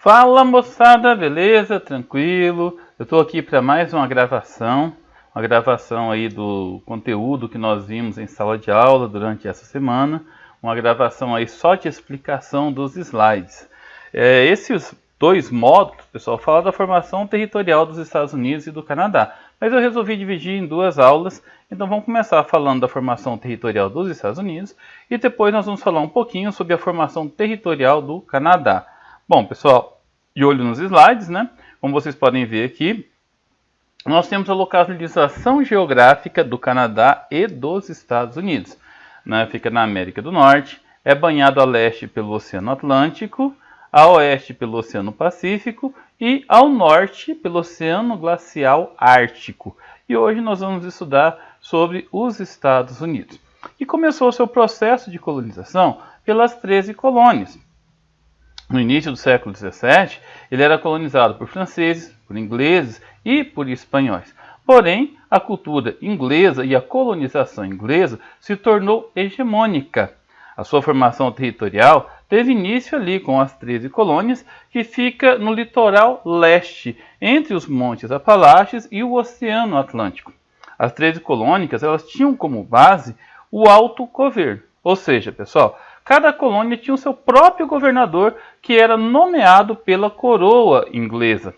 Fala moçada, beleza? Tranquilo? Eu estou aqui para mais uma gravação aí do conteúdo que nós vimos em sala de aula durante essa semana, uma gravação aí só de explicação dos slides. Esses dois módulos, pessoal, falam da formação territorial dos Estados Unidos e do Canadá, mas eu resolvi dividir em duas aulas, então vamos começar falando da formação territorial dos Estados Unidos e depois nós vamos falar um pouquinho sobre a formação territorial do Canadá. Bom, pessoal, de olho nos slides, né? Como vocês podem ver aqui, nós temos a localização geográfica do Canadá e dos Estados Unidos. Né? Fica na América do Norte, é banhado a leste pelo Oceano Atlântico, a oeste pelo Oceano Pacífico e ao norte pelo Oceano Glacial Ártico. E hoje nós vamos estudar sobre os Estados Unidos. E começou o seu processo de colonização pelas 13 colônias. No início do século XVII, ele era colonizado por franceses, por ingleses e por espanhóis. Porém, a cultura inglesa e a colonização inglesa se tornou hegemônica. A sua formação territorial teve início ali com as 13 colônias, que fica no litoral leste, entre os Montes Apalaches e o Oceano Atlântico. As 13 colônias elas tinham como base o alto governo, ou seja, pessoal, cada colônia tinha o seu próprio governador, que era nomeado pela coroa inglesa.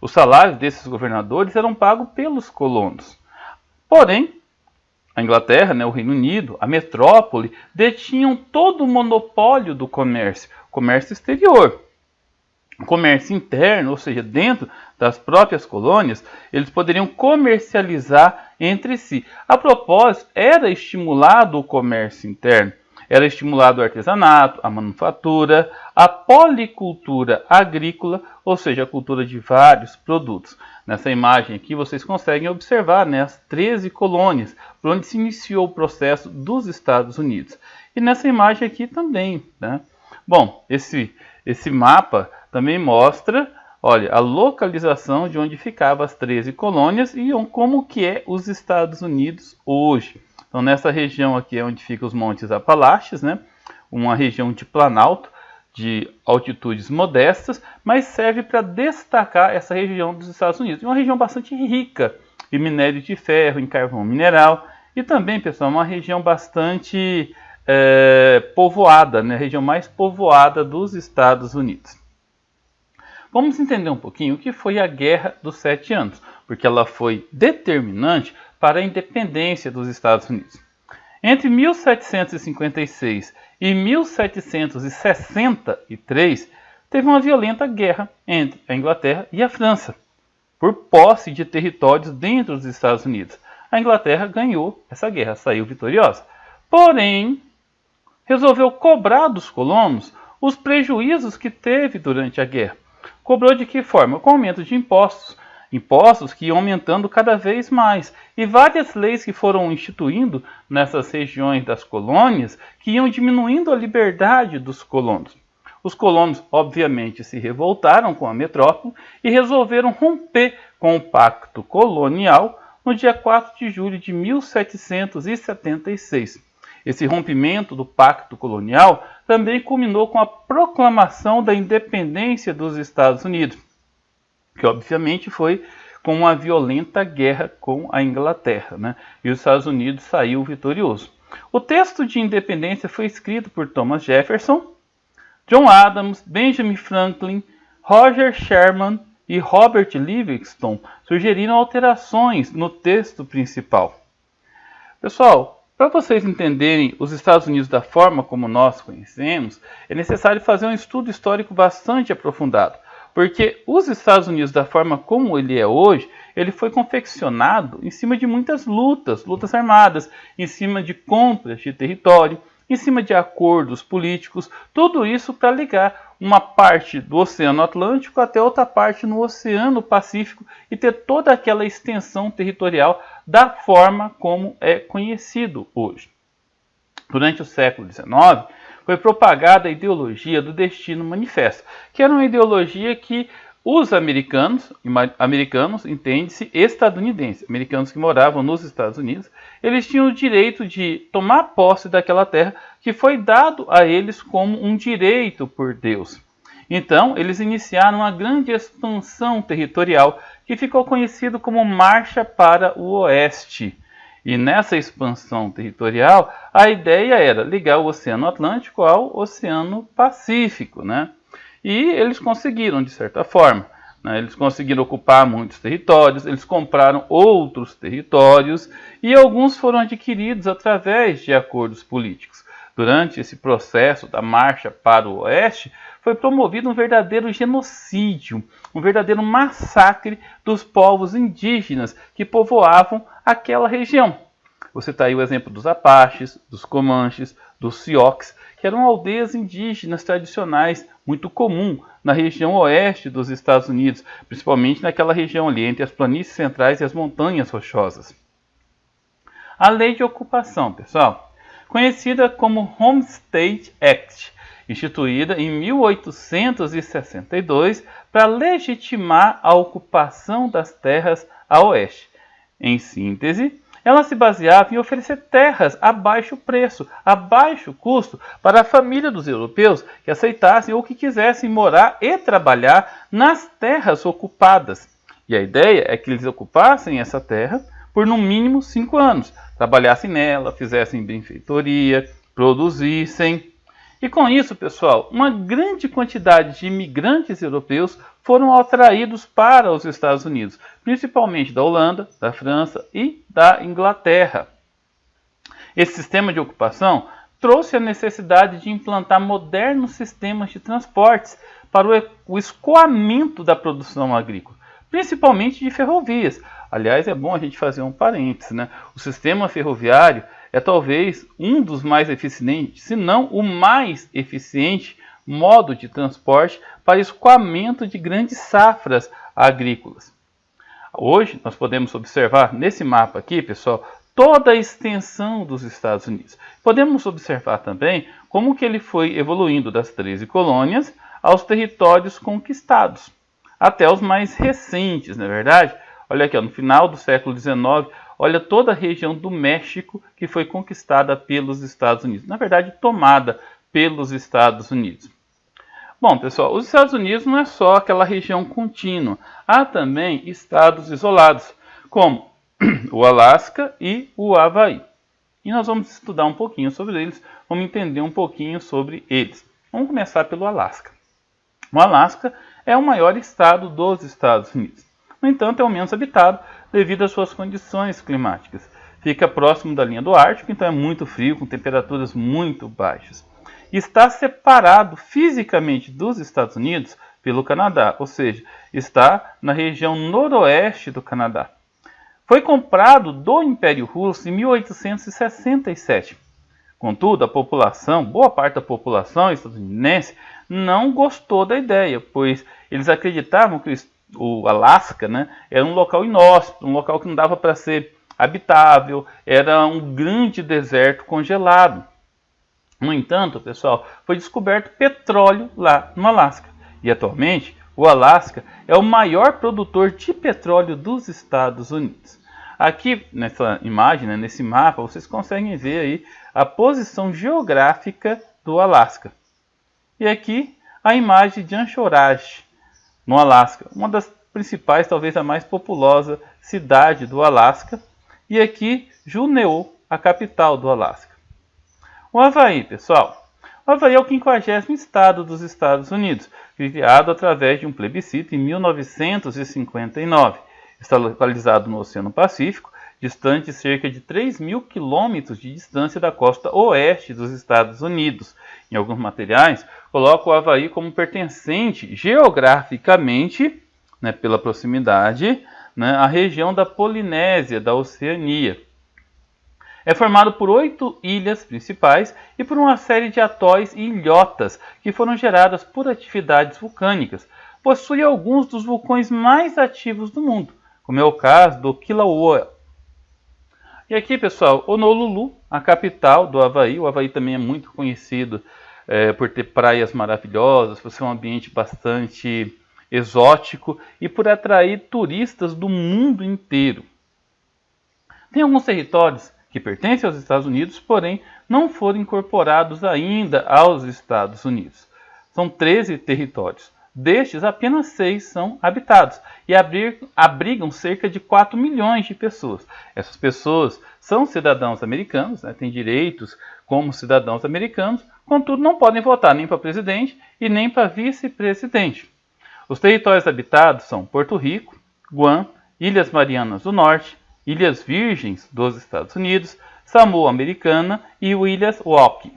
Os salários desses governadores eram pagos pelos colonos. Porém, a Inglaterra, o Reino Unido, a metrópole, detinham todo o monopólio do comércio exterior. O comércio interno, ou seja, dentro das próprias colônias, eles poderiam comercializar entre si. A propósito, era estimulado o comércio interno. Era estimulado o artesanato, a manufatura, a policultura agrícola, ou seja, a cultura de vários produtos. Nessa imagem aqui vocês conseguem observar as 13 colônias, por onde se iniciou o processo dos Estados Unidos. E nessa imagem aqui também. Bom, esse mapa também mostra, olha, a localização de onde ficavam as 13 colônias e como que é os Estados Unidos hoje. Então, nessa região aqui é onde ficam os Montes Apalaches, uma região de planalto, de altitudes modestas, mas serve para destacar essa região dos Estados Unidos. É uma região bastante rica em minério de ferro, em carvão mineral, e também, pessoal, uma região bastante povoada, a região mais povoada dos Estados Unidos. Vamos entender um pouquinho o que foi a Guerra dos 7 Anos, porque ela foi determinante para a independência dos Estados Unidos. Entre 1756 e 1763, teve uma violenta guerra entre a Inglaterra e a França, por posse de territórios dentro dos Estados Unidos. A Inglaterra ganhou essa guerra, saiu vitoriosa. Porém, resolveu cobrar dos colonos os prejuízos que teve durante a guerra. Cobrou de que forma? Com aumento de impostos. Impostos que iam aumentando cada vez mais, e várias leis que foram instituindo nessas regiões das colônias que iam diminuindo a liberdade dos colonos. Os colonos, obviamente, se revoltaram com a metrópole e resolveram romper com o Pacto Colonial no dia 4 de julho de 1776. Esse rompimento do Pacto Colonial também culminou com a proclamação da independência dos Estados Unidos, que obviamente foi com uma violenta guerra com a Inglaterra, e os Estados Unidos saiu vitorioso. O texto de independência foi escrito por Thomas Jefferson, John Adams, Benjamin Franklin, Roger Sherman e Robert Livingston sugeriram alterações no texto principal. Pessoal, para vocês entenderem os Estados Unidos da forma como nós conhecemos, é necessário fazer um estudo histórico bastante aprofundado. Porque os Estados Unidos, da forma como ele é hoje, ele foi confeccionado em cima de muitas lutas armadas, em cima de compras de território, em cima de acordos políticos, tudo isso para ligar uma parte do Oceano Atlântico até outra parte no Oceano Pacífico e ter toda aquela extensão territorial da forma como é conhecido hoje. Durante o século XIX, foi propagada a ideologia do Destino Manifesto, que era uma ideologia que os americanos, entende-se estadunidenses, americanos que moravam nos Estados Unidos, eles tinham o direito de tomar posse daquela terra que foi dado a eles como um direito por Deus. Então, eles iniciaram uma grande expansão territorial que ficou conhecido como Marcha para o Oeste. E nessa expansão territorial, a ideia era ligar o Oceano Atlântico ao Oceano Pacífico, né? E eles conseguiram, de certa forma. Eles conseguiram ocupar muitos territórios, eles compraram outros territórios e alguns foram adquiridos através de acordos políticos. Durante esse processo da marcha para o oeste, foi promovido um verdadeiro genocídio, um verdadeiro massacre dos povos indígenas que povoavam aquela região. Você está aí o exemplo dos Apaches, dos Comanches, dos Sioux, que eram aldeias indígenas tradicionais, muito comum na região oeste dos Estados Unidos, principalmente naquela região ali, entre as planícies centrais e as montanhas rochosas. A Lei de Ocupação, pessoal, conhecida como Homestead Act, instituída em 1862 para legitimar a ocupação das terras a oeste. Em síntese, ela se baseava em oferecer terras a baixo preço, a baixo custo, para a família dos europeus que aceitassem ou que quisessem morar e trabalhar nas terras ocupadas. E a ideia é que eles ocupassem essa terra por no mínimo 5 anos, trabalhassem nela, fizessem benfeitoria, produzissem. E com isso, pessoal, uma grande quantidade de imigrantes europeus foram atraídos para os Estados Unidos, principalmente da Holanda, da França e da Inglaterra. Esse sistema de ocupação trouxe a necessidade de implantar modernos sistemas de transportes para o escoamento da produção agrícola, principalmente de ferrovias. Aliás, é bom a gente fazer um parênteses, né? O sistema ferroviário é talvez um dos mais eficientes, se não o mais eficiente modo de transporte para escoamento de grandes safras agrícolas. Hoje nós podemos observar nesse mapa aqui, pessoal, toda a extensão dos Estados Unidos. Podemos observar também como que ele foi evoluindo das 13 colônias aos territórios conquistados, até os mais recentes, não é verdade? Olha aqui, ó, no final do século XIX, olha toda a região do México que foi conquistada pelos Estados Unidos. Na verdade, tomada pelos Estados Unidos. Bom, pessoal, os Estados Unidos não é só aquela região contínua. Há também estados isolados, como o Alasca e o Havaí. E nós vamos estudar um pouquinho sobre eles, vamos entender um pouquinho sobre eles. Vamos começar pelo Alasca. O Alasca é o maior estado dos Estados Unidos. No entanto, é o menos habitado devido às suas condições climáticas. Fica próximo da linha do Ártico, então é muito frio, com temperaturas muito baixas. Está separado fisicamente dos Estados Unidos pelo Canadá, ou seja, está na região noroeste do Canadá. Foi comprado do Império Russo em 1867. Contudo, a população, boa parte da população estadunidense, não gostou da ideia, pois eles acreditavam que o Alasca, né, era um local inóspito, um local que não dava para ser habitável, era um grande deserto congelado. No entanto, pessoal, foi descoberto petróleo lá no Alasca. E atualmente, o Alasca é o maior produtor de petróleo dos Estados Unidos. Aqui nessa imagem, né, nesse mapa, vocês conseguem ver aí a posição geográfica do Alasca. E aqui a imagem de Anchorage, no Alasca, uma das principais, talvez a mais populosa cidade do Alasca. E aqui Juneau, a capital do Alasca. O Havaí, pessoal. O Havaí é o 50º estado dos Estados Unidos, criado através de um plebiscito em 1959. Está localizado no Oceano Pacífico, distante cerca de 3.000 quilômetros de distância da costa oeste dos Estados Unidos. Em alguns materiais, coloca o Havaí como pertencente geograficamente, né, pela proximidade, né, à região da Polinésia, da Oceania. É formado por 8 ilhas principais e por uma série de atóis e ilhotas que foram geradas por atividades vulcânicas. Possui alguns dos vulcões mais ativos do mundo, como é o caso do Kilauea. E aqui, pessoal, Honolulu, a capital do Havaí. O Havaí também é muito conhecido por ter praias maravilhosas, por ser um ambiente bastante exótico e por atrair turistas do mundo inteiro. Tem alguns territórios que pertencem aos Estados Unidos, porém não foram incorporados ainda aos Estados Unidos. são 13 territórios. Destes, apenas 6 são habitados e abrigam cerca de 4 milhões de pessoas. Essas pessoas são cidadãos americanos, têm direitos como cidadãos americanos, contudo não podem votar nem para presidente e nem para vice-presidente. Os territórios habitados são Porto Rico, Guam, Ilhas Marianas do Norte, Ilhas Virgens dos Estados Unidos, Samoa Americana e Ilhas Walking.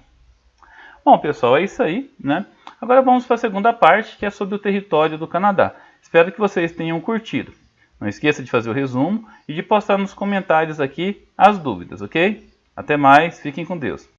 Bom, pessoal, é isso aí, né? Agora vamos para a segunda parte, que é sobre o território do Canadá. Espero que vocês tenham curtido. Não esqueça de fazer o resumo e de postar nos comentários aqui as dúvidas, ok? Até mais, fiquem com Deus.